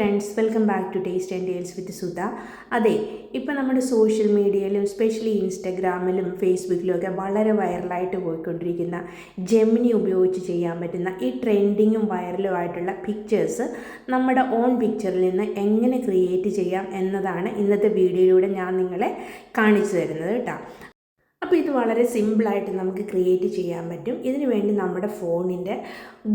Friends, welcome back to taste and tales with Sudha. അതെ, ഇപ്പോൾ നമ്മുടെ സോഷ്യൽ മീഡിയയിലും സ്പെഷ്യലി ഇൻസ്റ്റഗ്രാമിലും ഫേസ്ബുക്കിലും ഒക്കെ വളരെ വൈറലായിട്ട് പോയിക്കൊണ്ടിരിക്കുന്ന ജെമിനി ഉപയോഗിച്ച് ചെയ്യാൻ പറ്റുന്ന ഈ ട്രെൻഡിങ്ങും വൈറലും ആയിട്ടുള്ള പിക്ചേഴ്സ് നമ്മുടെ ഓൺ പിക്ചറിൽ നിന്ന് എങ്ങനെ ക്രിയേറ്റ് ചെയ്യാം എന്നതാണ് ഇന്നത്തെ വീഡിയോയിലൂടെ ഞാൻ നിങ്ങളെ കാണിച്ചു തരുന്നത് കേട്ടോ. അപ്പോൾ ഇത് വളരെ സിമ്പിളായിട്ട് നമുക്ക് ക്രിയേറ്റ് ചെയ്യാൻ പറ്റും. ഇതിനു വേണ്ടി നമ്മുടെ ഫോണിൻ്റെ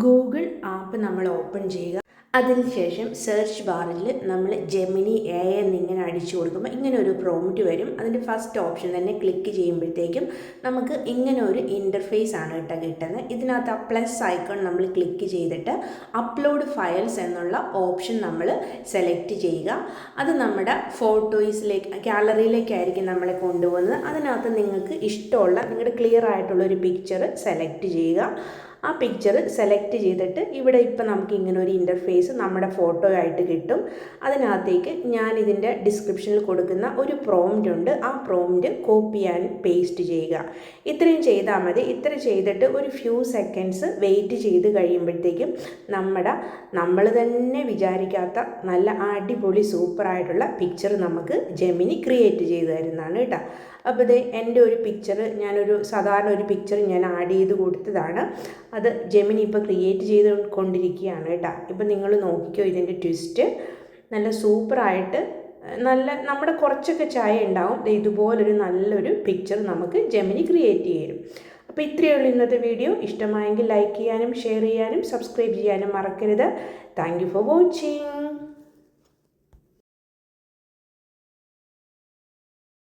ഗൂഗിൾ ആപ്പ് നമ്മൾ ഓപ്പൺ ചെയ്യുക. അതിനുശേഷം സെർച്ച് ബാറിൽ നമ്മൾ ജെമിനി എ എന്നിങ്ങനെ അടിച്ചു കൊടുക്കുമ്പോൾ ഇങ്ങനെ ഒരു പ്രോംപ്റ്റ് വരും. അതിൻ്റെ ഫസ്റ്റ് ഓപ്ഷൻ തന്നെ ക്ലിക്ക് ചെയ്യുമ്പോഴത്തേക്കും നമുക്ക് ഇങ്ങനെ ഒരു ഇൻ്റർഫേസ് ആണ് കിട്ടുന്നത്. ഇതിനകത്ത് ആ പ്ലസ് ഐക്കൺ നമ്മൾ ക്ലിക്ക് ചെയ്തിട്ട് അപ്ലോഡ് ഫയൽസ് എന്നുള്ള ഓപ്ഷൻ നമ്മൾ സെലക്ട് ചെയ്യുക. അത് നമ്മുടെ ഫോട്ടോസിലേക്ക് ഗാലറിയിലേക്കായിരിക്കും നമ്മളെ കൊണ്ടുപോകുന്നത്. അതിനകത്ത് നിങ്ങൾക്ക് ഇഷ്ടമുള്ള നിങ്ങളുടെ ക്ലിയർ ആയിട്ടുള്ള ഒരു പിക്ചർ സെലക്ട് ചെയ്യുക. ആ പിക്ചർ സെലക്ട് ചെയ്തിട്ട് ഇവിടെ ഇപ്പോൾ നമുക്ക് ഇങ്ങനെ ഒരു ഇൻ്റർഫേസ് നമ്മുടെ ഫോട്ടോ ആയിട്ട് കിട്ടും. അതിനകത്തേക്ക് ഞാൻ ഇതിൻ്റെ ഡിസ്ക്രിപ്ഷനിൽ കൊടുക്കുന്ന ഒരു പ്രോംപ്റ്റ് ഉണ്ട്. ആ പ്രോംപ്റ്റ് കോപ്പി ആൻഡ് പേസ്റ്റ് ചെയ്യുക. ഇത്രയും ചെയ്താൽ മതി. ഇത്ര ചെയ്തിട്ട് ഒരു ഫ്യൂ സെക്കൻഡ്സ് വെയിറ്റ് ചെയ്ത് കഴിയുമ്പോഴത്തേക്കും നമ്മൾ തന്നെ വിചാരിക്കാത്ത നല്ല അടിപൊളി സൂപ്പറായിട്ടുള്ള പിക്ചർ നമുക്ക് ജെമിനി ക്രിയേറ്റ് ചെയ്ത് തരുന്നതാണ് കേട്ടോ. അപ്പോൾ ഇത് എൻ്റെ ഒരു പിക്ചർ, സാധാരണ ഒരു പിക്ചർ ഞാൻ ആഡ് ചെയ്ത് കൊടുത്തതാണ്. അത് ജെമിനി ഇപ്പോൾ ക്രിയേറ്റ് ചെയ്ത് കൊണ്ടിരിക്കുകയാണ് കേട്ടോ. ഇപ്പോൾ നിങ്ങൾ നോക്കിക്കോ, ഇതിൻ്റെ ട്വിസ്റ്റ് നല്ല സൂപ്പറായിട്ട് നമ്മുടെ കുറച്ചൊക്കെ ചായ ഉണ്ടാവും. ഇതുപോലൊരു നല്ലൊരു പിക്ചർ നമുക്ക് ജെമിനി ക്രിയേറ്റ് ചെയ്യും. അപ്പോൾ ഇത്രയേ ഉള്ളൂ ഇന്നത്തെ വീഡിയോ. ഇഷ്ടമായെങ്കിൽ ലൈക്ക് ചെയ്യാനും ഷെയർ ചെയ്യാനും സബ്സ്ക്രൈബ് ചെയ്യാനും മറക്കരുത്. Thank you for watching.